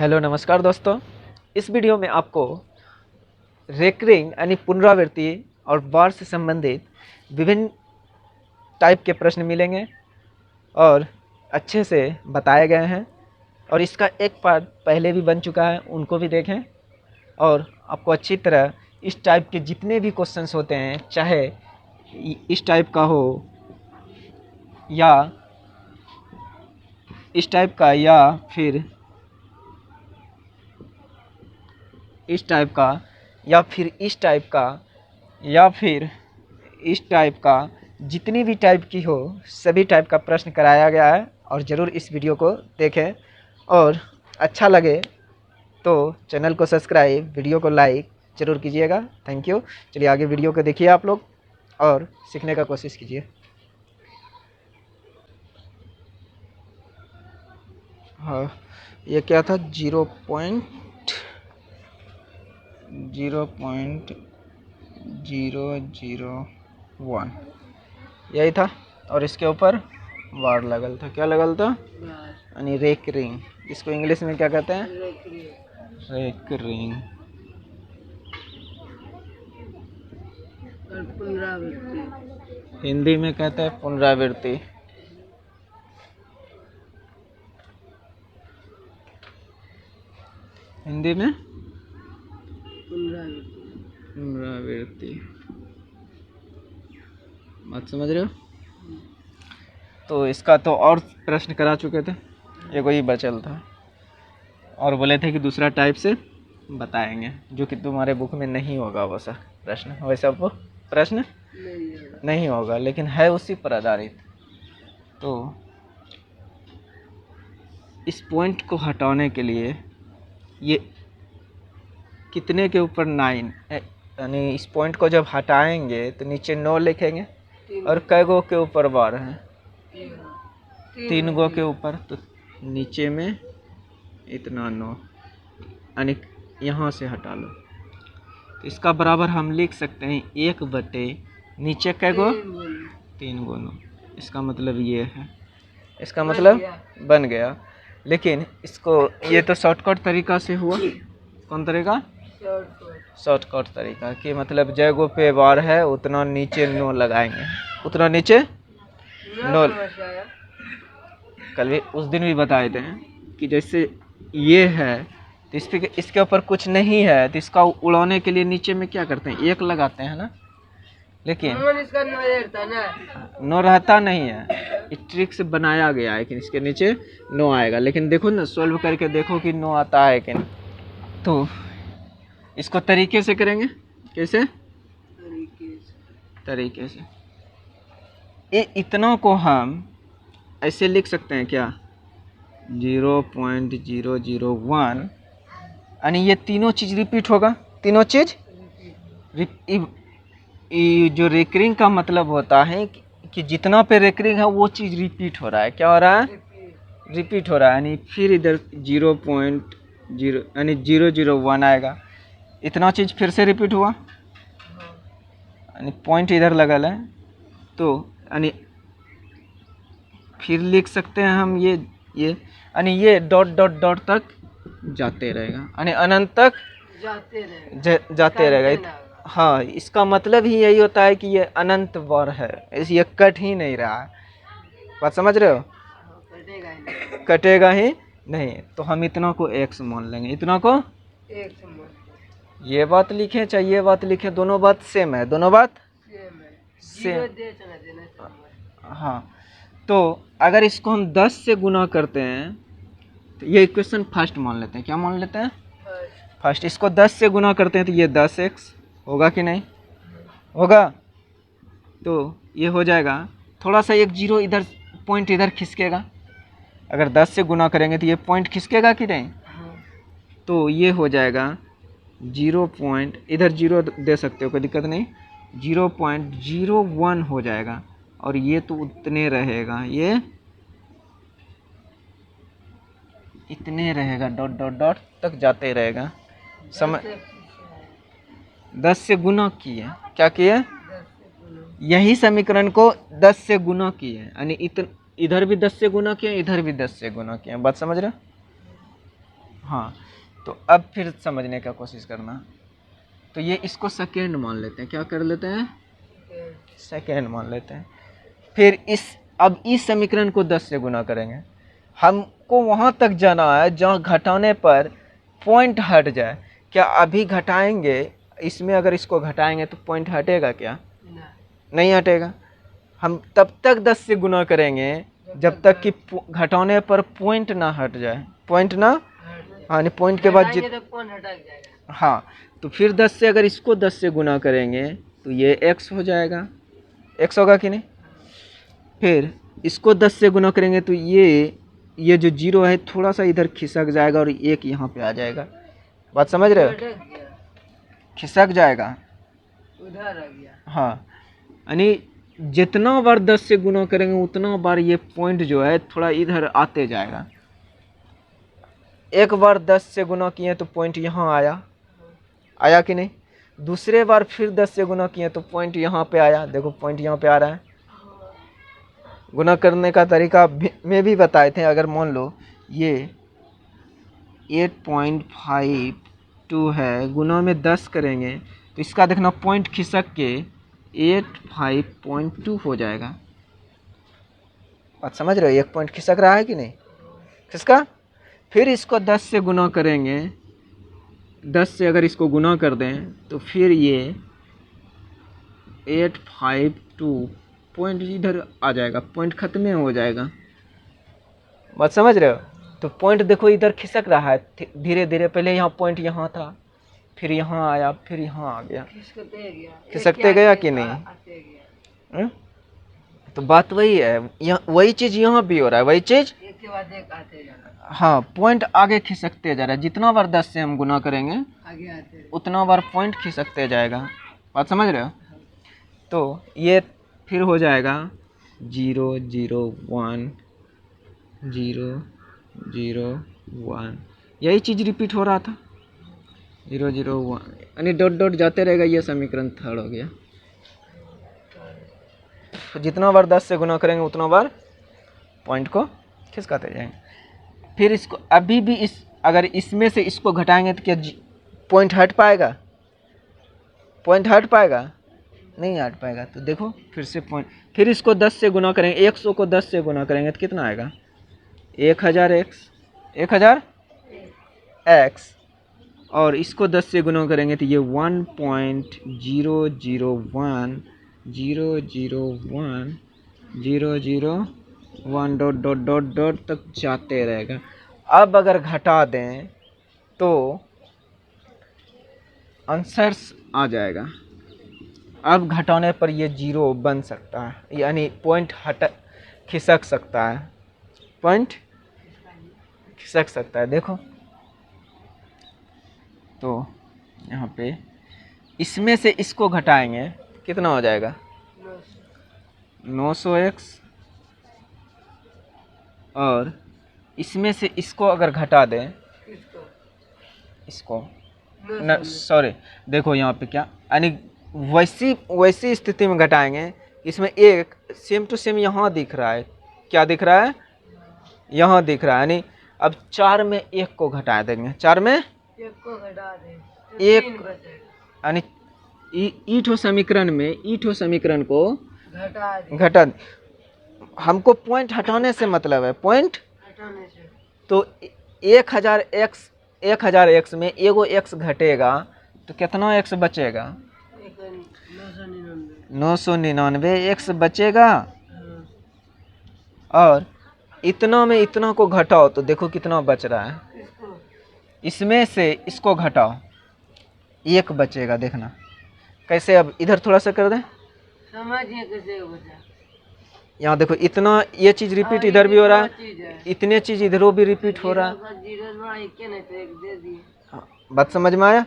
Hello नमस्कार दोस्तों। इस वीडियो में आपको रेकरिंग यानी पुनरावृत्ति और बार से संबंधित विभिन्न टाइप के प्रश्न मिलेंगे और अच्छे से बताए गए हैं। और इसका एक पार्ट पहले भी बन चुका है, उनको भी देखें और आपको अच्छी तरह इस टाइप के जितने भी क्वेश्चंस होते हैं, चाहे इस टाइप का हो या इस टाइप का या फिर इस टाइप का या फिर इस टाइप का या फिर इस टाइप का, जितनी भी टाइप की हो सभी टाइप का प्रश्न कराया गया है। और ज़रूर इस वीडियो को देखें और अच्छा लगे तो चैनल को सब्सक्राइब, वीडियो को लाइक ज़रूर कीजिएगा। Thank you. चलिए आगे वीडियो को देखिए आप लोग और सीखने का कोशिश कीजिए। हाँ, ये क्या था? 0.001 यही था। और इसके ऊपर वार लगल था। क्या लगल था? यानी रेकरिंग। इसको इंग्लिश में क्या कहते हैं? रेकरिंग। हिंदी में कहते हैं पुनरावृत्ति। हिंदी में पुनरावृत्ति। बात समझ रहे हो? तो इसका तो और प्रश्न करा चुके थे, ये कोई बचल था और बोले थे कि दूसरा टाइप से बताएंगे, जो कि तुम्हारे बुक में नहीं होगा वैसा प्रश्न। वैसा वो प्रश्न नहीं होगा, लेकिन है उसी पर आधारित। तो इस पॉइंट को हटाने के लिए ये कितने के ऊपर 9, यानी इस पॉइंट को जब हटाएंगे तो नीचे 9 लिखेंगे। और कै गो के ऊपर बार है? 3 गो के ऊपर। तो नीचे में इतना 9, यानी यहाँ से हटा लो तो इसका बराबर हम लिख सकते हैं 1 बटे नीचे कै गो? 3 गो 9। इसका मतलब ये है, इसका मतलब बन गया। लेकिन इसको ये तो शॉर्टकट तरीका से हुआ। कौन तरीका? शॉर्टकट तरीका कि मतलब जय गो पे बार है उतना नीचे 9 लगाएंगे, उतना नीचे 9। कल भी उस दिन भी बताए थे कि जैसे ये है तो इस पे इसके ऊपर कुछ नहीं है तो इसका उड़ाने के लिए नीचे में क्या करते हैं? 1 लगाते हैं ना। लेकिन नो रहता नहीं है, इस ट्रिक से बनाया गया है कि इसके नीचे 9 आएगा। लेकिन देखो ना, सॉल्व करके देखो कि 9 आता है कि नहीं। तो इसको तरीके से करेंगे। कैसे? तरीके से ये इतना को हम ऐसे लिख सकते हैं क्या? 0.001, यानी ये तीनों चीज़ रिपीट होगा। तीनों चीज़ जो रेकरिंग का मतलब होता है कि जितना पे रेकरिंग है वो चीज़ रिपीट हो रहा है। क्या हो रहा है? रिपीट हो रहा है। यानी फिर इधर 0.0 यानी 001 आएगा। इतना चीज़ फिर से रिपीट हुआ, यानी पॉइंट इधर लगल है। तो यानी फिर लिख सकते हैं हम ये यानी ये डॉट डॉट डॉट तक जाते रहेगा, यानी अनंत तक जाते रहेगा। हाँ, इसका मतलब ही यही होता है कि ये अनंत बार है, ये कट ही नहीं रहा है। बात समझ रहे हो? कटेगा ही नहीं। तो हम इतना को x मान लेंगे। इतना को x मान, ये बात लिखें चाहे ये बात लिखें, दोनों बात सेम है। दोनों बात सेम। हाँ, तो अगर इसको हम 10 से गुना करते हैं तो ये इक्वेशन फर्स्ट मान लेते हैं। क्या मान लेते हैं? फर्स्ट। इसको 10 से गुना करते हैं तो ये 10x होगा कि नहीं? होगा। तो ये हो जाएगा, थोड़ा सा एक जीरो इधर, पॉइंट इधर खिसकेगा। अगर 10 से गुना करेंगे तो ये पॉइंट खिसकेगा कि नहीं? तो ये हो जाएगा 0 पॉइंट, इधर 0 दे सकते हो, कोई दिक्कत नहीं। 0.01 हो जाएगा। और ये तो उतने रहेगा, ये इतने रहेगा, डॉट डॉट डॉट तक जाते रहेगा। समझ? 10 से गुना किए। क्या किए? यही समीकरण को 10 से गुना किए, यानी इधर भी 10 से गुना किए, इधर भी 10 से गुना किए। बात समझ रहे हो? हाँ, तो अब फिर समझने का कोशिश करना। तो ये इसको सेकेंड मान लेते हैं, क्या कर लेते हैं, सेकेंड मान लेते हैं। फिर अब इस समीकरण को 10 से गुना करेंगे। हमको वहाँ तक जाना है जहाँ घटाने पर पॉइंट हट जाए। क्या अभी घटाएंगे इसमें, अगर इसको घटाएंगे तो पॉइंट हटेगा क्या? नहीं हटेगा। हम तब तक 10 से गुना करेंगे जब तक कि घटाने पर पॉइंट ना हट जाए। पॉइंट ना, हाँ, पॉइंट के बाद हाँ, तो फिर 10 से अगर इसको 10 से गुना करेंगे तो ये x हो जाएगा, x होगा कि नहीं। फिर इसको 10 से गुना करेंगे तो ये जो 0 है थोड़ा सा इधर खिसक जाएगा और 1 यहाँ पे आ जाएगा। बात समझ रहे हो? खिसक जाएगा, उधर आ गया। हाँ, यानी जितना बार 10 से गुना करेंगे उतना बार ये पॉइंट जो है थोड़ा इधर आते जाएगा। एक बार 10 से गुना किए तो पॉइंट यहाँ आया कि नहीं। दूसरे बार फिर 10 से गुना किए तो पॉइंट यहाँ पे आया। देखो पॉइंट यहाँ पे आ रहा है। गुना करने का तरीका में भी बताए थे। अगर मान लो ये 8.52 है, गुना में 10 करेंगे तो इसका देखना पॉइंट खिसक के 85.2 हो जाएगा। बात समझ रहे हो? एक पॉइंट खिसक रहा है कि नहीं, खिसका। फिर इसको 10 से गुना करेंगे, 10 से अगर इसको गुना कर दें तो फिर ये 852 पॉइंट इधर आ जाएगा, पॉइंट खत्म हो जाएगा। बात समझ रहे हो? तो पॉइंट देखो इधर खिसक रहा है धीरे धीरे। पहले यहाँ पॉइंट यहाँ था, फिर यहाँ आया, फिर यहाँ आ गया, खिसकते गया कि नहीं। तो बात वही है, वही चीज यहाँ भी हो रहा है, वही चीज एक के बाद एक आते जा रहा है। हाँ, पॉइंट आगे खिसकते जा रहा है। जितना बार 10 से हम गुना करेंगे आगे आते उतना बार पॉइंट खिसकते जाएगा। बात समझ रहे हो? तो ये फिर हो जाएगा 0 0 1 0 0 1। यही चीज़ रिपीट हो रहा था, 0 0 1, यानी डॉट डॉट जाते रहेगा। ये समीकरण थर्ड हो गया। तो जितना बार 10 से गुना करेंगे उतना बार पॉइंट को खिसकाते जाएंगे। फिर इसको अभी भी अगर इसमें से इसको घटाएंगे तो क्या पॉइंट हट पाएगा? पॉइंट हट पाएगा? नहीं हट पाएगा। तो देखो फिर से पॉइंट, फिर इसको 10 से गुना करेंगे, 100 को 10 से गुना करेंगे तो कितना आएगा? 1000 x, और इसको 10 से गुना करेंगे तो ये 1.001 डॉट डॉट डॉट डॉट तक जाते रहेगा। अब अगर घटा दें तो आंसर्स आ जाएगा। अब घटाने पर ये 0 बन सकता है, यानी पॉइंट खिसक सकता है, पॉइंट खिसक सकता है। देखो तो यहाँ पे इसमें से इसको घटाएंगे कितना हो जाएगा? 900x, और इसमें से इसको अगर घटा दें, इसको सॉरी, देखो यहाँ पे क्या, यानी वैसी स्थिति में घटाएंगे। इसमें एक सेम टू सेम यहाँ दिख रहा है, क्या दिख रहा है? यहाँ दिख रहा है। यानी अब 4 में 1 को घटा देंगे, 4 में 1 को घटा दें तो 1, यानी ईठो समीकरण को घटा। हमको पॉइंट हटाने से मतलब है, पॉइंट हटाने से। तो 1000x में एगो x घटेगा तो कितना x बचेगा? 999 x बचेगा। और इतना में इतना को घटाओ तो देखो कितना बच रहा है। इसमें से इसको घटाओ, 1 बचेगा। देखना कैसे। अब इधर थोड़ा सा कर दें, समझिए कैसे बचा। यहाँ देखो इतना, ये चीज रिपीट इधर भी हो रहा है, इतने चीज इधरों भी रिपीट हो रहा है। बात समझ में आया?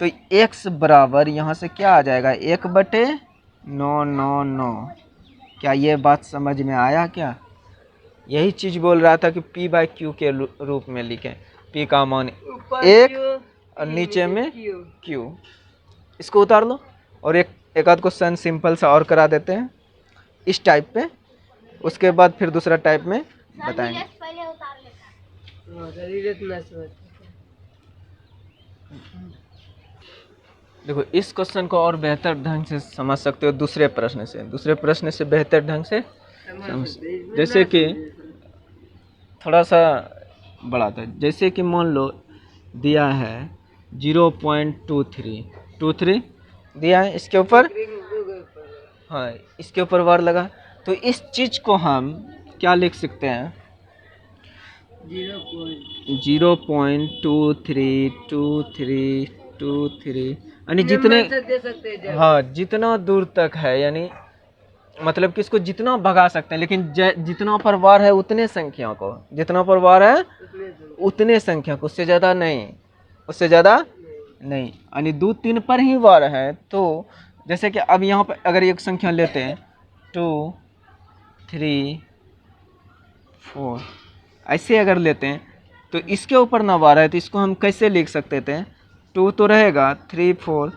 तो x बराबर यहाँ से क्या आ जाएगा? 1/999। क्या ये बात समझ में आया? क्या यही चीज बोल रहा था कि p/q के रूप में लिखें। p का मान 1 और नीचे में q। इसको उतार लो और एक आध क्वेश्चन सिंपल सा और करा देते हैं इस टाइप पे। उसके बाद फिर दूसरा टाइप में बताएंगे। देखो इस क्वेश्चन को और बेहतर ढंग से समझ सकते हो दूसरे प्रश्न से बेहतर ढंग से समझ। जैसे कि थोड़ा सा बड़ा था, जैसे कि मान लो दिया है 0.23 दिया है, इसके ऊपर हाँ इसके ऊपर वार लगा, तो इस चीज को हम क्या लिख सकते हैं 0.232323 यानी जितने हाँ जितना दूर तक है, यानी मतलब कि इसको जितना भगा सकते हैं, लेकिन जितना पर वार है उतने संख्या को, जितना पर वार है उतने संख्या को, उससे ज़्यादा नहीं, उससे ज़्यादा नहीं, यानी 2 3 पर ही वार है। तो जैसे कि अब यहाँ पर अगर एक संख्या लेते हैं 2 3 4 ऐसे अगर लेते हैं तो इसके ऊपर ना वार है, तो इसको हम कैसे लिख सकते थे 2 तो रहेगा 3 4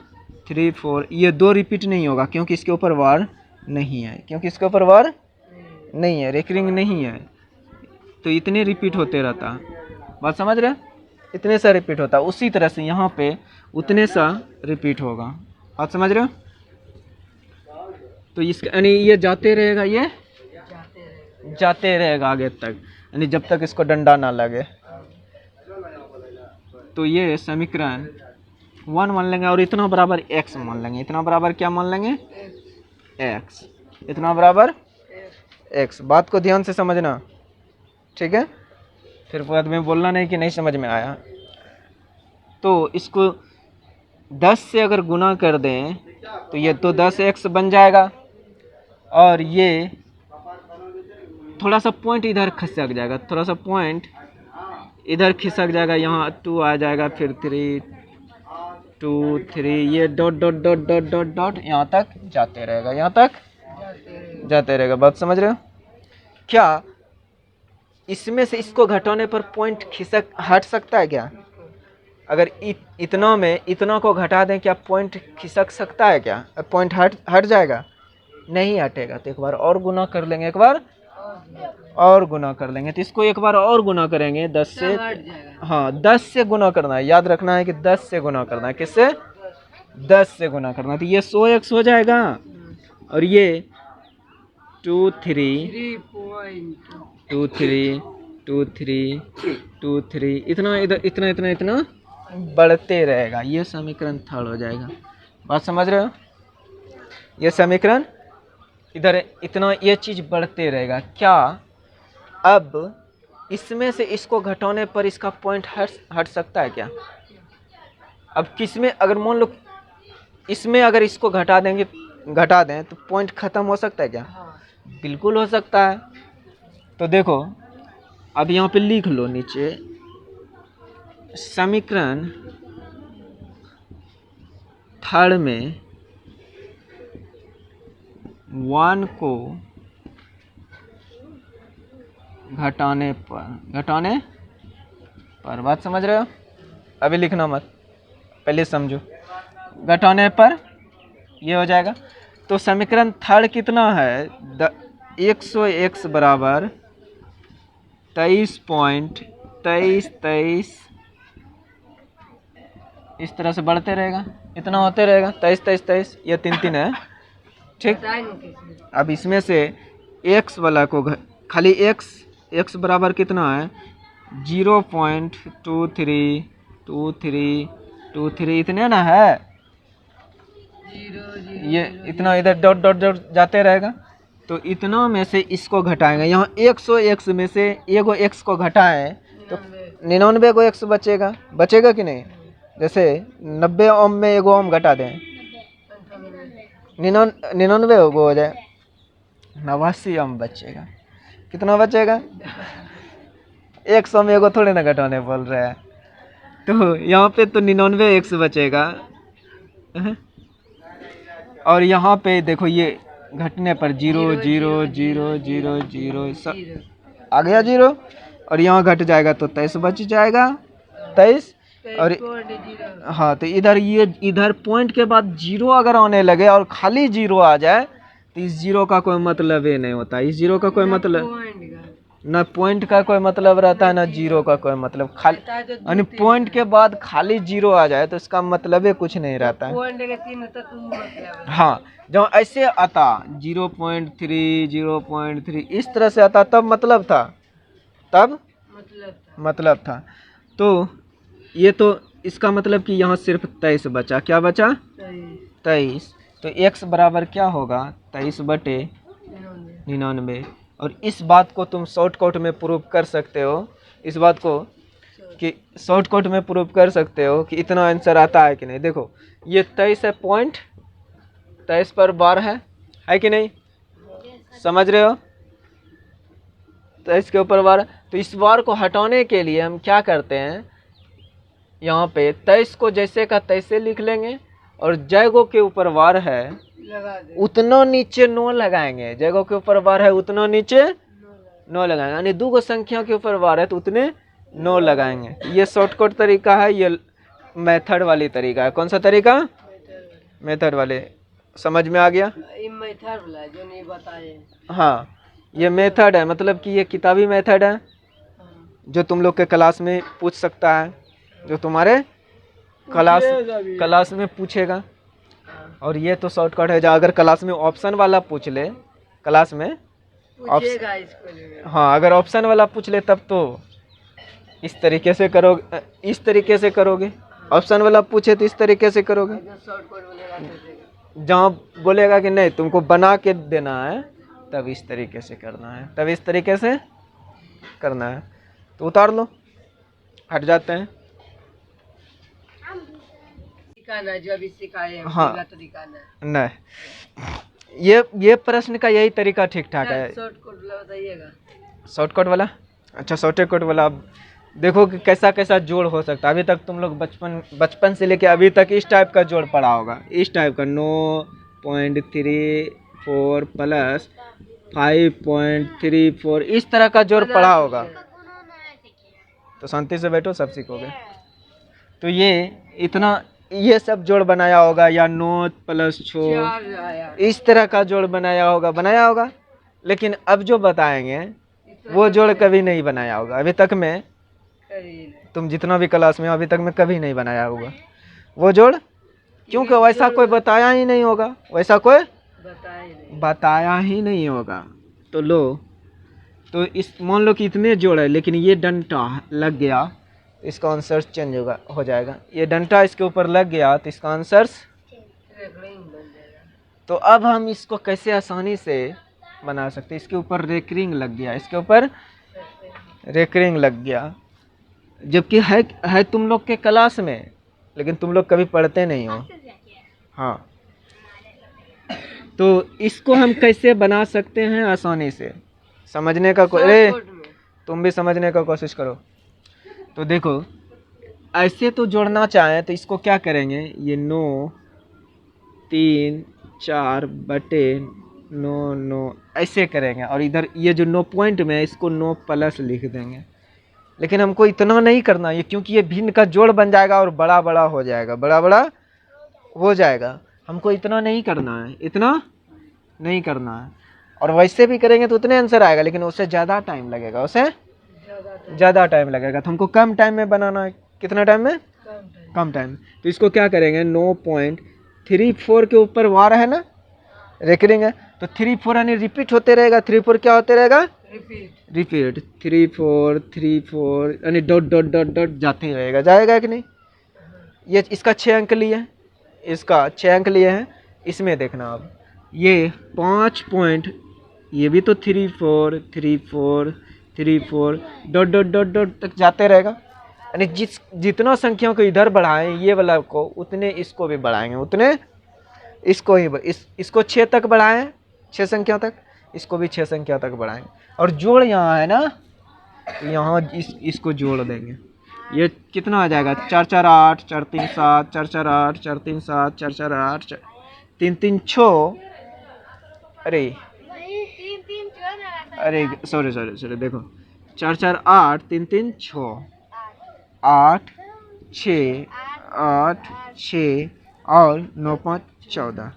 3 4, ये 2 रिपीट नहीं होगा क्योंकि इसके ऊपर वार नहीं है, क्योंकि इसके ऊपर वार नहीं है, रेकरिंग नहीं है, तो इतने रिपीट होते रहता। बात समझ रहे, इतने सा रिपीट होता, उसी तरह से यहाँ पे उतने सा रिपीट होगा। बात समझ रहे हो, तो इसका यानी ये जाते रहेगा, ये जाते रहेगा आगे तक, यानी जब तक इसको डंडा ना लगे। तो ये समीकरण 1 मान लेंगे और इतना बराबर x मान लेंगे, इतना बराबर क्या मान लेंगे x, इतना बराबर x। बात को ध्यान से समझना, ठीक है, फिर बाद में बोलना नहीं कि नहीं समझ में आया। तो इसको 10 से अगर गुना कर दें तो ये तो 10x बन जाएगा, और ये थोड़ा सा पॉइंट इधर खिसक जाएगा, थोड़ा सा पॉइंट इधर खिसक जाएगा, यहाँ 2 आ जाएगा, फिर 3 2 3, ये dot dot dot dot dot dot यहाँ तक जाते रहेगा, यहाँ तक जाते रहेगा। बात समझ रहे हो, क्या इसमें से इसको घटाने पर पॉइंट खिसक हट सकता है क्या? अगर इतना में इतना को घटा दें, क्या पॉइंट खिसक सकता है क्या? पॉइंट हट जाएगा? नहीं हटेगा। तो एक बार और गुना कर लेंगे, एक बार और गुना कर लेंगे, तो इसको एक बार और गुना करेंगे 10 से, हाँ 10 से गुना करना है, याद रखना है कि 10 से गुना करना है, किससे 10 से गुना करना है, तो ये 100x हो जाएगा, और ये 2 3 2 3 2 3 2 3 इतना इधर इतना इतना इतना बढ़ते रहेगा, ये समीकरण थर्ड हो जाएगा। बात समझ रहे हो, ये समीकरण इधर इतना ये चीज बढ़ते रहेगा। क्या अब इसमें से इसको घटाने पर इसका पॉइंट हट सकता है क्या? अब किसमें अगर मान लो इसमें अगर इसको घटा दें तो पॉइंट खत्म हो सकता है क्या? बिल्कुल हो सकता है। तो देखो अब यहाँ पे लिख लो नीचे, समीकरण थर्ड में 1 को घटाने पर बात समझ रहे हो, अभी लिखना मत, पहले समझो। घटाने पर ये हो जाएगा, तो समीकरण थर्ड कितना है 100x बराबर 23.23 इस तरह से बढ़ते रहेगा, इतना होते रहेगा 23 ये 3 3 है, ठीक। अब इसमें से x वाला को खाली x बराबर कितना है 0.2323 इतने ना है, ये इतना इधर डॉट डॉट डॉट जाते रहेगा, तो इतना में से इसको घटाएंगे, यहाँ 100x में से एगो x को घटाएं तो 99 गो x बचेगा कि नहीं? जैसे 90 ओम में एगो ओम घटा दें 99 हो जाए, 89 ओम बचेगा। कितना बचेगा? 100 में एगो थोड़े ना घटाने बोल रहे हैं, तो यहाँ पे तो 99x बचेगा, और यहाँ पे देखो ये घटने पर 0 0 0 0 0 आ गया 0, और यहाँ घट जाएगा तो 23 बच जाएगा 23, और हाँ तो इधर पॉइंट के बाद 0 अगर आने लगे और खाली 0 आ जाए तो इस 0 का कोई मतलब ही नहीं होता, इस 0 का कोई मतलब ना पॉइंट का कोई मतलब रहता है ना जीरो का कोई मतलब, खाली यानी पॉइंट के बाद खाली जीरो आ जाए तो इसका मतलब ही कुछ नहीं रहता है। हाँ, जब ऐसे आता 0.3 0.3 इस तरह से आता तब मतलब था, तब मतलब था। तो ये तो इसका मतलब कि यहाँ सिर्फ 23 बचा। क्या बचा? 23। तो x बराबर क्या होगा? 23/99। और इस बात को तुम शॉर्टकट में प्रूव कर सकते हो, इस बात को कि शॉर्टकट में प्रूव कर सकते हो कि इतना आंसर आता है कि नहीं। देखो ये 23 है, पॉइंट 23 पर बार है कि नहीं? समझ रहे हो? 23 के ऊपर बार। तो इस बार को हटाने के लिए हम क्या करते हैं, यहाँ पे 23 को जैसे का तैसे लिख लेंगे और जयगो के ऊपर वार है उतना नीचे 9 लगाएंगे। जयगो के ऊपर वार है उतना नीचे 9 लगाएंगे, यानी दो संख्या के ऊपर वार है तो उतने 9 लगाएंगे। ये शॉर्टकट तरीका है, ये मेथड वाली तरीका है। कौन सा तरीका? मेथड वाले। समझ में आ गया? मेथड वाला जो नहीं बताए। हाँ, ये मेथड है, मतलब कि ये किताबी मेथड है जो तुम लोग के क्लास में पूछ सकता है, जो तुम्हारे क्लास में पूछेगा। और ये तो शॉर्टकट है, जो अगर क्लास में ऑप्शन वाला पूछ ले, क्लास में हाँ अगर ऑप्शन वाला पूछ ले तब तो इस तरीके से करोगे, इस तरीके से करोगे। ऑप्शन वाला पूछे तो इस तरीके से करोगे। जहाँ बोलेगा कि नहीं तुमको बना के देना है तब इस तरीके से करना है, तब इस तरीके से करना है। तो उतार लो, हट जाते हैं। सिखाना जो अभी सिखाए हैं, हाँ तरीका नहीं, ये प्रश्न का यही तरीका ठीक ठाक है। शॉर्टकट बताइएगा। शॉर्टकट वाला? अच्छा, शॉर्टकट वाला अब देखो कि कैसा कैसा जोड़ हो सकता है। अभी तक तुम लोग बचपन से लेके अभी तक इस टाइप का जोड़ पढ़ा होगा, इस टाइप का 9.34 प्लस 5.34 इस तरह का जोड़ पढ़ा होगा। तो शांति से बैठो, सब सीखोगे। तो ये इतना ये सब जोड़ बनाया होगा, या 9 + 6 इस तरह का जोड़ बनाया होगा। लेकिन अब जो बताएंगे वो जोड़ कभी नहीं बनाया होगा अभी तक में। तुम जितना भी क्लास में अभी तक में कभी नहीं बनाया होगा वो जोड़, क्योंकि वैसा कोई बताया ही नहीं होगा, वैसा कोई बताया ही नहीं होगा। तो लो, तो इस मान लो कि इतने जोड़ है लेकिन ये डंटा लग गया, इसका आंसर चेंज हो जाएगा। ये डंटा इसके ऊपर लग गया तो इसका आंसर। तो अब हम इसको कैसे आसानी से बना सकते हैं? इसके ऊपर रेकरिंग लग गया, इसके ऊपर रेकरिंग लग गया, जबकि है तुम लोग के क्लास में, लेकिन तुम लोग कभी पढ़ते नहीं हो। हाँ, तो इसको हम कैसे बना सकते हैं आसानी से? समझने का तुम भी समझने का कोशिश करो। तो देखो, ऐसे तो जोड़ना चाहें तो इसको क्या करेंगे, ये 9 3 4 बटे 9 9 ऐसे करेंगे, और इधर ये जो 9 पॉइंट में है इसको 9 प्लस लिख देंगे। लेकिन हमको इतना नहीं करना ये, क्योंकि ये भिन्न का जोड़ बन जाएगा और बड़ा बड़ा हो जाएगा, बड़ा बड़ा हो जाएगा। हमको इतना नहीं करना है, इतना नहीं करना है। और वैसे भी करेंगे तो उतने आंसर आएगा, लेकिन उससे ज़्यादा टाइम लगेगा, उससे ज़्यादा टाइम लगेगा। तो हमको कम टाइम में बनाना है। कितना टाइम में? कम टाइम। तो इसको क्या करेंगे, 9.34 के ऊपर वार है ना, रेकरिंग है, तो 34 यानी रिपीट होते रहेगा। 34 क्या होते रहेगा? रिपीट 34 यानी डॉट डॉट डॉट डॉट जाते रहेगा, जाएगा कि नहीं? ये इसका 6 अंक लिए हैं, इसका 6 अंक लिए हैं। इसमें देखना अब ये 5 पॉइंट, ये भी तो 34 34 34 डॉट डॉट डॉट डॉट तक जाते रहेगा। यानी जितना संख्याओं को इधर बढ़ाएं ये वाला को, उतने इसको भी बढ़ाएंगे, उतने इसको ही इसको 6 तक बढ़ाएं, 6 संख्या तक, इसको भी 6 संख्या तक बढ़ाएंगे। और जोड़ यहाँ है ना, तो यहाँ इसको जोड़ देंगे। ये कितना आ जाएगा, 4 4 8 4 3 7 4 4 8 4 3 7 4 4 8 3 3 6 अरे सॉरी देखो, 4 4 8 3 3 6 8 6 8 6 और 9 5 14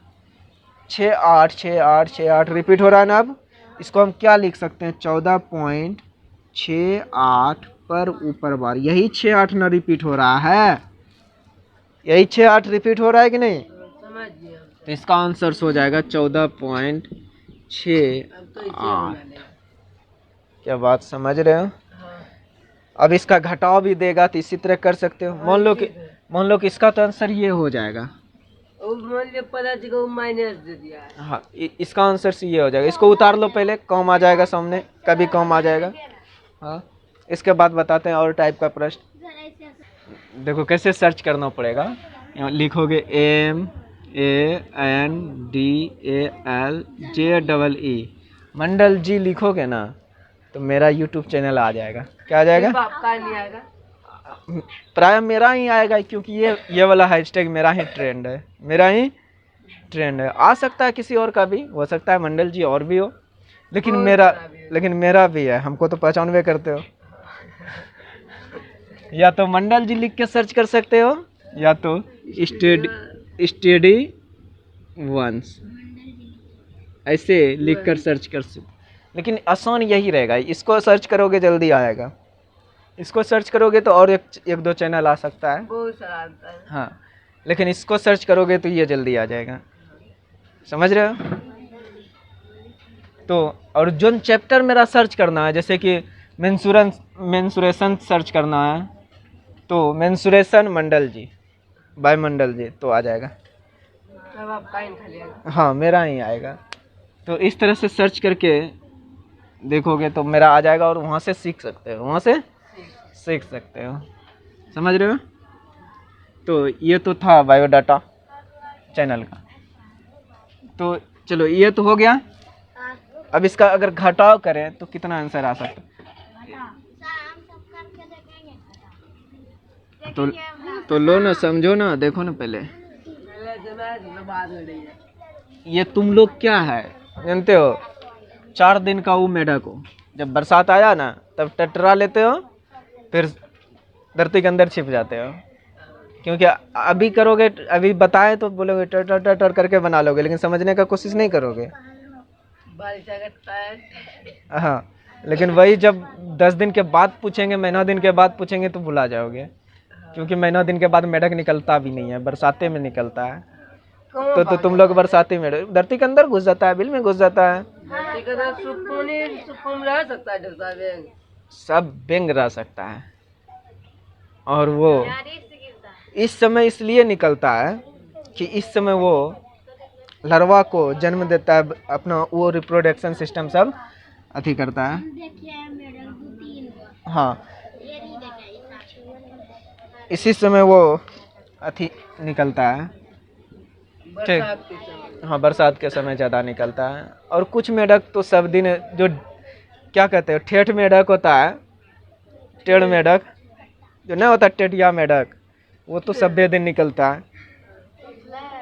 6 8 6 8 6 8 रिपीट हो रहा है ना। अब इसको हम क्या लिख सकते हैं, 14 पॉइंट 6 8 पर ऊपर बार, यही 6 8 ना रिपीट हो रहा है, यही 6 8 रिपीट हो रहा है कि नहीं? समझ गया। तो इसका आंसर हो जाएगा 14.68। अब तो इसे बना लेगा। क्या बात समझ रहे हो? हाँ। अब इसका घटाव भी देगा तो इसी तरह कर सकते हो। मान लो कि इसका तो आंसर ये हो जाएगा। वो मान लिया पता चला वो माइनस दे दिया है। हाँ, इसका आंसर सी ये हो जाएगा। इसको उतार लो पहले, कम आ जाएगा सामने, कभी कम आ जाएगा। हाँ, इसके बाद बताते हैं और टाइप का प्रश्न। देखो कैसे सर्च करना पड़ेगा। यहाँ लिखोगे MANDALJEE, मंडल जी लिखोगे ना तो मेरा यूट्यूब चैनल आ जाएगा। क्या आ जाएगा? सिर्फ आपका नहीं आएगा। प्राय मेरा ही आएगा, क्योंकि ये वाला हैशटैग मेरा ही ट्रेंड है, मेरा ही ट्रेंड है। आ सकता है किसी और का भी, हो सकता है मंडल जी और भी हो, लेकिन मेरा भी है। हमको तो पहचानवे करते हो। या तो मंडल जी लिख के सर्च कर सकते हो, या तो स्टडी वंस ऐसे लिख कर सर्च कर सकते। लेकिन आसान यही रहेगा, इसको सर्च करोगे जल्दी आएगा, इसको सर्च करोगे तो और एक दो चैनल आ सकता है, बहुत सारा आता है। हाँ, लेकिन इसको सर्च करोगे तो ये जल्दी आ जाएगा। समझ रहे हो? तो और जो चैप्टर मेरा सर्च करना है, जैसे कि मेंसुरेशन सर्च करना है, तो मेंसुरेशन मंडल जी बाय मंडल जी तो आ जाएगा। अब आपका ही खाली आएगा। हाँ, मेरा ही आएगा। तो इस तरह से सर्च करके देखोगे तो मेरा आ जाएगा, और वहाँ से सीख सकते हो, वहाँ से सीख सकते हो। समझ रहे हो? तो ये तो था बायोडाटा चैनल का। तो चलो ये तो हो गया। अब इसका अगर घटाव करें तो कितना आंसर आ सकता है? तो लो ना, समझो ना, देखो ना पहले। बात हो रही है। ये तुम लोग क्या है जानते हो? 4 दिन का वो मेढक को जब बरसात आया ना तब टटरा लेते हो, फिर धरती के अंदर छिप जाते हो। क्योंकि अभी करोगे, अभी बताए तो बोलोगे टर टर टर टर करके बना लोगे, लेकिन समझने का कोशिश नहीं करोगे। बारिश अगर टायर हाँ, लेकिन वही जब 10 दिन के बाद पूछेंगे, महीना दिन के बाद पूछेंगे तो भुला जाओगे। क्योंकि महीना दिन के बाद मेढक निकलता भी नहीं है, बरसाते में निकलता है। तो तुम लोग बरसाती मेढक धरती के अंदर घुस जाता है, बिल में घुस जाता है। सुकून रह सकता है डरता है। सब बेंग रह सकता है। और वो इस समय इसलिए निकलता है कि इस समय वो लार्वा को जन्म देता है, अपना वो रिप्रोडक्शन सिस्टम सब अथी करता है। हाँ, इसी समय वो अथी निकलता है। ठीक, हाँ, बरसात के समय ज़्यादा निकलता है। और कुछ मेढक तो सब दिन, जो क्या कहते हैं ठेठ मेढक होता है, टेढ़ मेढक जो नहीं होता, टेढ़िया मेढक, वो तो सब दिन निकलता है,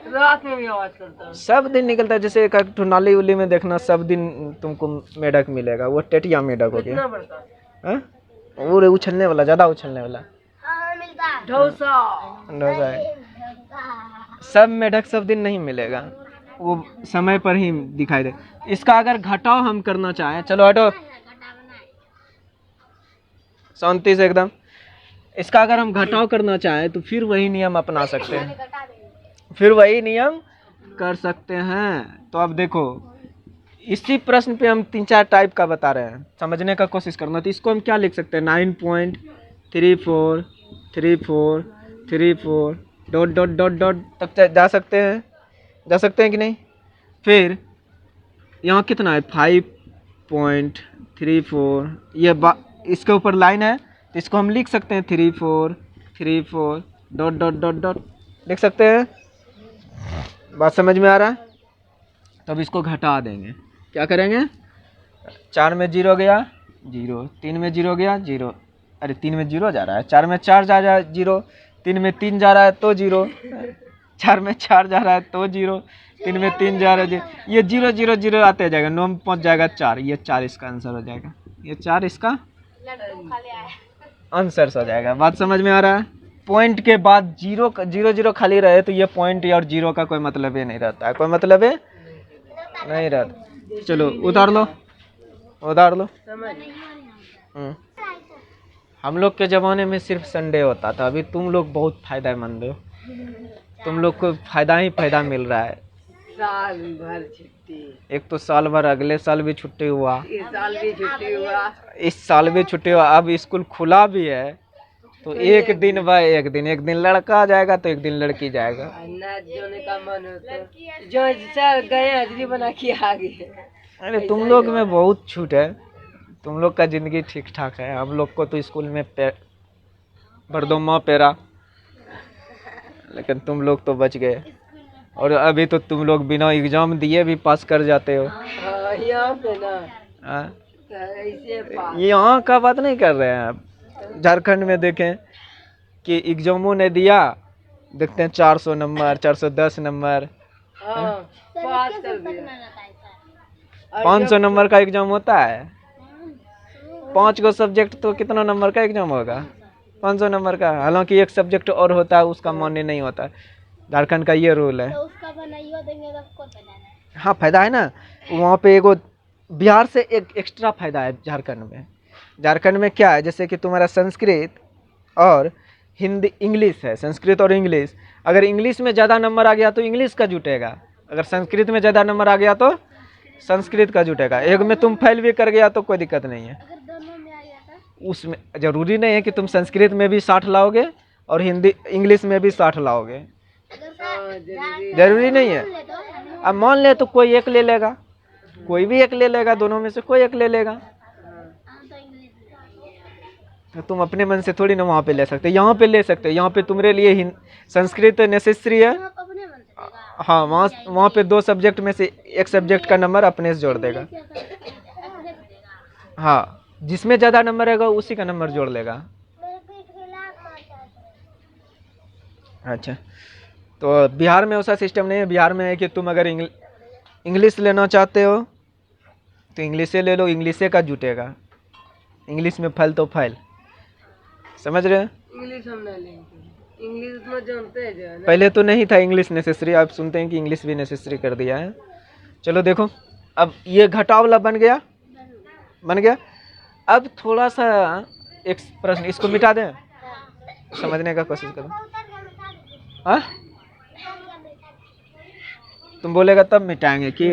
रात में भी आवाज करता है, सब दिन निकलता है। जैसे एक नाली उली में देखना, सब दिन तुमको मेढक मिलेगा, वो टेटिया मेढक हो गया। हाँ? वो उछलने वाला, ज़्यादा उछलने वाला डोसा है। सब मेढक सब दिन नहीं मिलेगा, वो समय पर ही दिखाई दे। इसका अगर घटाव हम करना चाहें, चलो हटो शांति से एकदम। इसका अगर हम घटाव करना चाहें तो फिर वही नियम अपना सकते हैं, फिर वही नियम कर सकते हैं। तो अब देखो, इसी प्रश्न पे हम 3-4 टाइप का बता रहे हैं, समझने का कोशिश करना। तो इसको हम क्या लिख सकते हैं? 9.343434 डॉट डॉट डॉट डॉट तक जा सकते हैं कि नहीं? फिर यहाँ कितना है? 5.34, ये इसके ऊपर लाइन है, तो इसको हम लिख सकते हैं 3434 डॉट डॉट डॉट डॉट लिख सकते हैं। बात समझ में आ रहा है? तो अब इसको घटा देंगे। क्या करेंगे? 4 में 0 गया 0, 3 में 0 गया 0, अरे 3 में 0 जा रहा है, 4 में 4 जा रहा है 0, 3 में 3 जा रहा है तो 0, 4 में 4 जा रहा है तो 0, 3 में 3 जा रहा है, ये 0 0 0 आते जाएगा, 9 में पहुँच जाएगा 4, ये 4 इसका आंसर हो जाएगा, ये 4 इसका आंसर हो जाएगा। बात समझ में आ रहा है? पॉइंट के बाद 0 0 खाली रहे तो ये पॉइंट और 0 का कोई मतलब ही नहीं रहता है, कोई मतलब है नहीं रहता। चलो उतार लो, हम्म। हम लोग के ज़माने में सिर्फ संडे होता था, अभी तुम लोग बहुत फायदेमंद हो, तुम लोग को फायदा ही फायदा मिल रहा है। साल भर छुट्टी, एक तो साल भर, अगले साल भी छुट्टी हुआ, इस साल भी छुट्टी हुआ। इस साल भी छुट्टी हुआ, अब स्कूल खुला भी है तो एक दिन बाय एक दिन, एक दिन लड़का जाएगा तो एक दिन लड़की जाएगा। ना जोने का मन हो तो जो सर गए हाजिरी बना के आ गए। अरे तुम लोग में बहुत छूट है, तुम लोग का जिंदगी ठीक ठाक है। हम लोग को तो स्कूल में बरदोमा पेरा, लेकिन तुम लोग तो बच गए। और अभी तो तुम लोग बिना एग्जाम दिए भी पास कर जाते हो। हाँ, यहाँ पे ना हाँ? ऐसे पास। यहाँ का बात नहीं कर रहे हैं आप। झारखंड में देखें कि एग्जामों ने दिया, देखते हैं 400 नंबर, 410 नंबर, हाँ, पास कर दिया। 500 नंबर का एग्जाम होता है। 5 गो सब्जेक्ट तो कितना नंबर का एग्जाम होगा? 500 नंबर का। हालांकि एक सब्जेक्ट और होता है, उसका मान्य नहीं होता। झारखंड का ये रूल है। तो उसका बनाइयो देंगे तो आपको फायदा है। हाँ फायदा है ना। वहाँ पे एगो बिहार से एक एक्स्ट्रा फायदा है झारखंड में। झारखंड में क्या है, जैसे कि तुम्हारा संस्कृत और हिंदी, इंग्लिश है, संस्कृत और इंग्लिश। अगर इंग्लिश में ज़्यादा नंबर आ गया तो इंग्लिश का जुटेगा, अगर संस्कृत में ज़्यादा नंबर आ गया तो संस्कृत का जुटेगा। एक में तुम फेल भी कर गया तो कोई दिक्कत नहीं है। अगर दोनों में आ गया था, उसमें ज़रूरी नहीं है कि तुम संस्कृत में भी 60 लाओगे और हिंदी इंग्लिश में भी 60 लाओगे, जरूरी नहीं है। अब मान ले तो कोई एक ले लेगा, कोई भी एक ले लेगा, दोनों में से कोई एक ले लेगा। तो तुम अपने मन से थोड़ी ना वहाँ पे ले सकते, यहाँ पे ले सकते हो। यहाँ पे तुम्हारे लिए संस्कृत नेसेसरी है। हाँ, वहाँ पे 2 सब्जेक्ट में से एक सब्जेक्ट का नंबर अपने से जोड़ देगा। हाँ, जिसमें ज़्यादा नंबर रहेगा उसी का नंबर जोड़ लेगा। अच्छा, तो बिहार में वैसा सिस्टम नहीं है। बिहार में है कि तुम अगर इंग्लिश लेना चाहते हो तो इंग्लिश से ले लो, इंग्लिश का जुटेगा। इंग्लिश में फैल तो फैल, समझ रहे हैं? इंग्लिश हम नहीं लेंगे, इंग्लिश उतना जानते हैं जो है ना। पहले तो नहीं था इंग्लिश नेसेसरी, अब सुनते हैं कि इंग्लिश भी नेसेसरी कर दिया है। चलो देखो, अब ये घटाव वाला बन गया, बन गया। अब थोड़ा सा एक प्रश्न, इसको मिटा दें, समझने का कोशिश करो। हाँ, तुम बोलेगा तब मिटाएंगे कि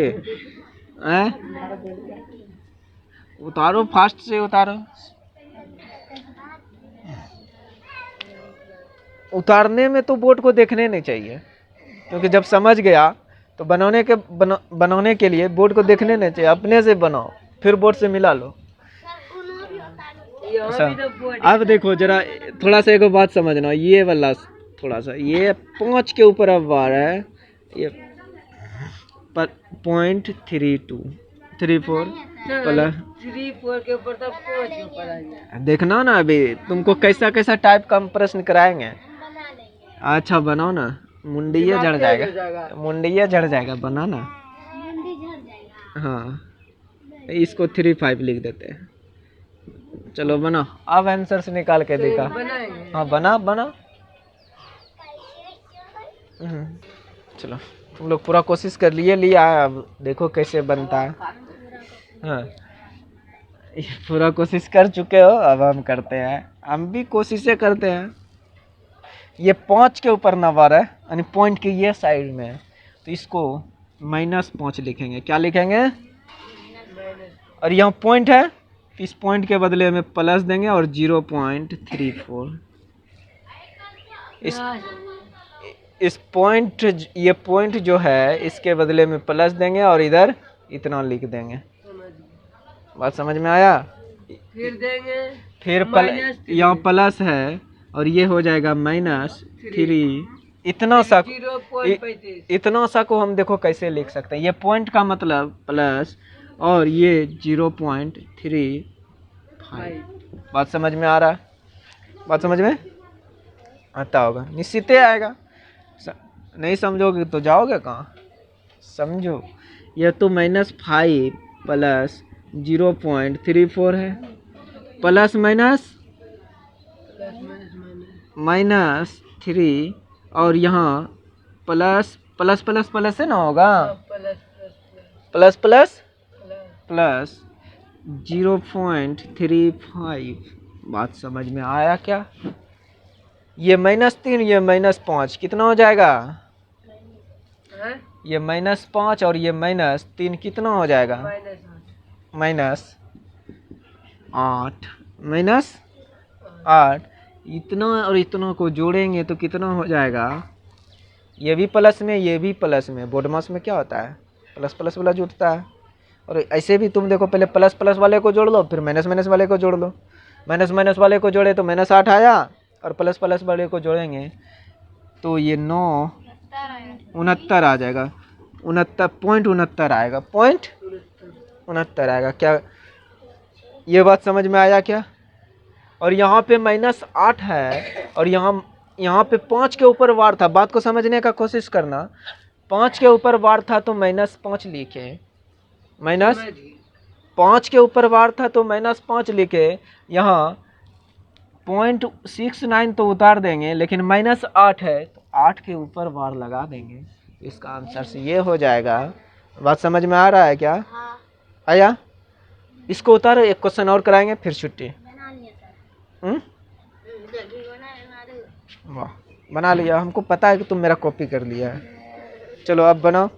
उतारो, फास्ट से उतारो। उतारने में तो बोर्ड को देखने नहीं चाहिए, क्योंकि जब समझ गया तो बनाने के लिए बोर्ड को देखने नहीं चाहिए। अपने से बनाओ, फिर बोर्ड से मिला लो। अच्छा, अब देखो जरा, थोड़ा सा एक बात समझना, ये वाला थोड़ा सा, ये 5 के ऊपर अब आ रहा है, ये 0.3234 प्लस 3-4 के ऊपर तक 5 के ऊपर आ गया। देखना ना, अभी तुमको कैसा कैसा टाइप का हम प्रश्न कराएंगे। अच्छा बनाओ ना, मुंडिया झड़ जाएगा, मुंडिया झड़ जाएगा, बनाना। हाँ, इसको 3-5 लिख देते हैं। चलो बना, अब आंसर से निकाल के देखा। हाँ बना बना। चलो, तुम लोग पूरा कोशिश कर लिया, अब देखो कैसे बनता है। हाँ, ये पूरा कोशिश कर चुके हो, अब हम करते हैं, हम भी कोशिशें करते हैं। ये 5 के ऊपर नंबर है, यानी पॉइंट की ये साइड में है, तो इसको -5 लिखेंगे। क्या लिखेंगे? और यहाँ पॉइंट है, इस पॉइंट के बदले में प्लस देंगे और 0.34। इस पॉइंट, ये पॉइंट जो है इसके बदले में प्लस देंगे और इधर इतना लिख देंगे। बात समझ में आया? फिर देंगे, फिर यहाँ प्लस है और ये हो जाएगा -3। इतना सा, 0.35। इतना सा को हम देखो कैसे लिख सकते हैं। ये पॉइंट का मतलब प्लस और ये 0.35। बात समझ में आ रहा है? बात समझ में आता होगा, निश्चित ही आएगा। नहीं समझोगे तो जाओगे कहाँ? समझो, ये तो -5 प्लस 0.34 है, प्लस -3 और यहाँ प्लस प्लस प्लस प्लस से ना होगा, प्लस प्लस प्लस 0.35। बात समझ में आया क्या? ये -3 ये -5 कितना हो जाएगा? हाँ? ये -5 और ये -3 कितना हो जाएगा? -8 -8। इतना और इतना को जोड़ेंगे तो कितना हो जाएगा? ये भी प्लस में ये भी प्लस में। बोडमास में क्या होता है? प्लस प्लस वाला जुड़ता है। और ऐसे भी तुम देखो, पहले प्लस प्लस वाले को जोड़ लो, फिर माइनस माइनस वाले को जोड़ लो। माइनस माइनस वाले को जोड़े तो -8 आया, और प्लस प्लस वाले को जोड़ेंगे तो ये 69 आ जाएगा। 69.69 आएगा, 69 आएगा। क्या ये बात समझ में आया क्या? और यहाँ पे -8 है, और यहाँ पे 5 के ऊपर वार था। बात को समझने का कोशिश करना। 5 के ऊपर वार था तो -5 लिखे, -5 के ऊपर वार था तो -5 लिखे। यहाँ 0.69 तो उतार देंगे, लेकिन -8 है तो 8 के ऊपर वार लगा देंगे। इसका आंसर से ये हो जाएगा। बात समझ में आ रहा है क्या? हाँ। आया? इसको उतारो, एक क्वेश्चन और कराएंगे फिर छुट्टी। बना लिया सर। वाह, बना लिया। हमको पता है कि तुम मेरा कॉपी कर लिया है। चलो अब बनाओ।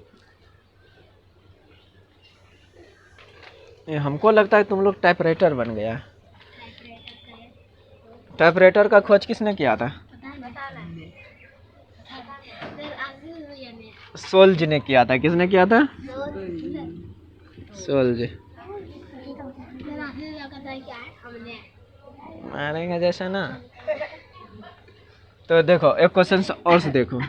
ये हमको लगता है तुम लोग टाइपराइटर बन गया। टाइपराइटर का खोज किसने किया था? सोल्ज ने किया था। किसने किया था? सोल्ज। मारेंगे जैसा ना। तो देखो एक क्वेश्चन और से देखो।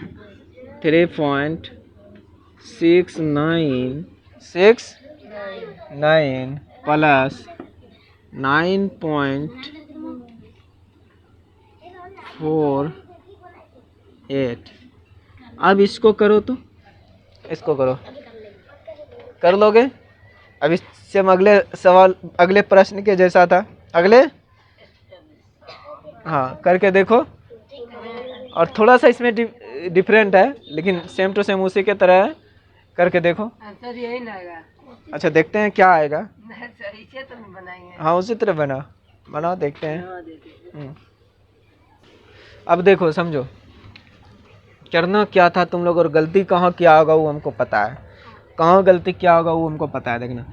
3.69 प्लस 9.48। अब इसको करो तो, इसको करो, कर लोगे? अब इससे अगले सवाल, अगले प्रश्न के जैसा था। अगले, हाँ करके देखो। और थोड़ा सा इसमें डिफरेंट है, लेकिन सेम टू सेम उसी के तरह है। करके देखो। आंसर यही ना आएगा। अच्छा देखते हैं क्या आएगा। सर इसे तो नहीं बनाएंगे। हाँ उसी तरह बनाओ देखते हैं। अब देखो समझो करना क्या था तुम लोग, और गलती कहाँ किया होगा वो हमको पता है। कहाँ गलती क्या होगा वो हमको पता है। देखना,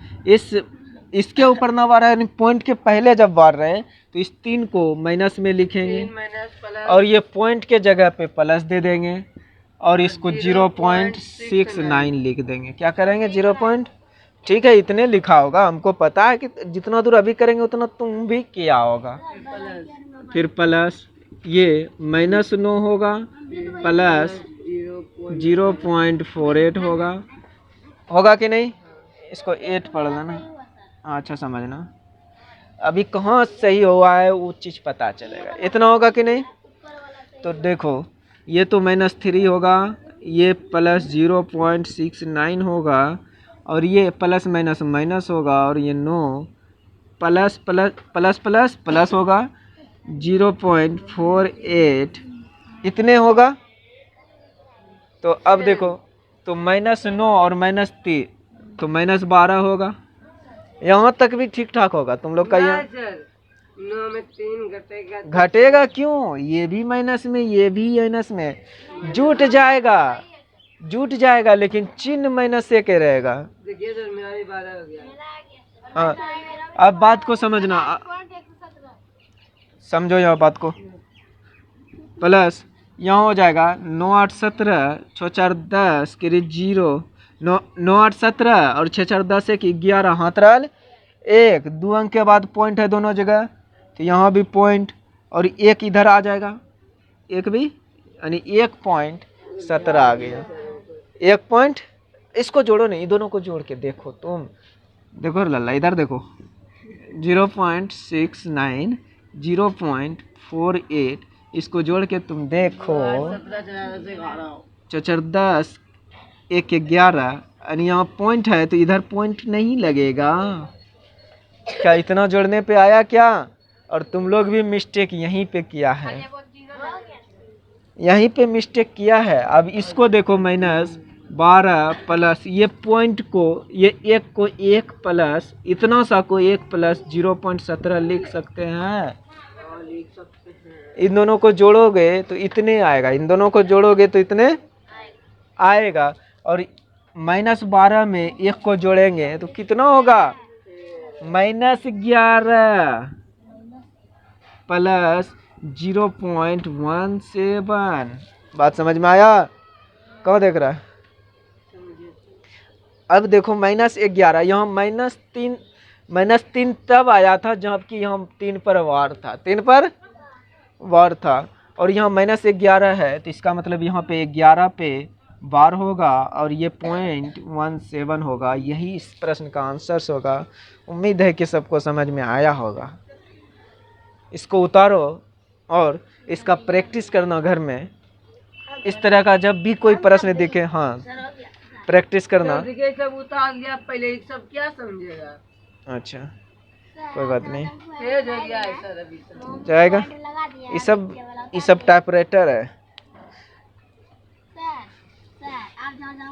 इसके ऊपर ना वार है, पॉइंट के पहले जब वार रहे हैं तो इस 3 को माइनस में लिखेंगे, और ये पॉइंट के जगह पे प्लस दे देंगे, और इसको 0.69 लिख देंगे। क्या करेंगे? 0. ठीक है, इतने लिखा होगा, हमको पता है कि जितना दूर अभी करेंगे उतना तुम भी किया होगा। फिर प्लस ये -9 होगा, प्लस 0.48 होगा कि नहीं? इसको 8 पढ़ लेना। अच्छा समझना, अभी कहाँ सही हुआ है वो चीज़ पता चलेगा। इतना होगा कि नहीं? तो देखो ये तो -3 होगा, ये प्लस 0.69 होगा, और ये प्लस माइनस माइनस होगा, और ये 9 plus plus plus plus plus होगा 0.48 इतने होगा। तो अब देखो, तो -9 और -3 तो -12 होगा। यहाँ तक भी ठीक ठाक होगा तुम लोग का। यहाँ 9 में 3 घटेगा। घटेगा क्यों? ये भी माइनस में ये भी माइनस में जुट जाएगा, लेकिन चिन्ह माइनस से के रहेगा। देखिए सर मेरा भी 12 हो गया। हाँ, अब बात को समझना, समझो यह बात को। प्लस यहाँ हो जाएगा 9 8 17 6 4 10 के 0 9 8 17 और 6 4 10 1 11 हाथ रल 1 2 अंक के बाद पॉइंट है दोनों जगह, तो यहाँ भी पॉइंट, और 1 इधर आ जाएगा, 1 भी, यानी 1.17 आ गया। 1 पॉइंट, इसको जोड़ो नहीं, दोनों को जोड़ के देखो तुम। देखो लल्ला इधर देखो, 0.69 0.48 इसको जोड़ के तुम देखो। 4 10 1 11, यानी यहाँ पॉइंट है तो इधर पॉइंट नहीं लगेगा। क्या इतना जोड़ने पे आया क्या? और तुम लोग भी मिस्टेक यहीं पे किया है, यहीं पे मिस्टेक किया है। अब इसको देखो, 12 प्लस ये पॉइंट को, ये एक को 1 प्लस इतना सा को 1 प्लस 0.17 लिख सकते हैं। हाँ, लिख सकते हैं। इन दोनों को जोड़ोगे तो इतने आएगा, इन दोनों को जोड़ोगे तो इतने आएगा। और -12 में 1 को जोड़ेंगे तो कितना होगा, -11 प्लस 0.17। बात समझ में आया? कौन देख रहा है? अब देखो -11, यहाँ -3 तब आया था जबकि यहाँ 3 पर वार था, 3 पर वार था। और यहाँ -11 है तो इसका मतलब यहाँ पे 11 पे वार होगा और ये 0.17 होगा। यही इस प्रश्न का आंसर होगा। उम्मीद है कि सबको समझ में आया होगा। इसको उतारो और इसका प्रैक्टिस करना घर में। इस तरह का जब भी कोई प्रश्न दिखे, हाँ प्रैक्टिस करना। देखिए सब उतार लिया पहले, सब क्या समझेगा। अच्छा कोई बात नहीं, तेज हो गया है सर अभी सब। जाएगा। ये सब टाइपराइटर है।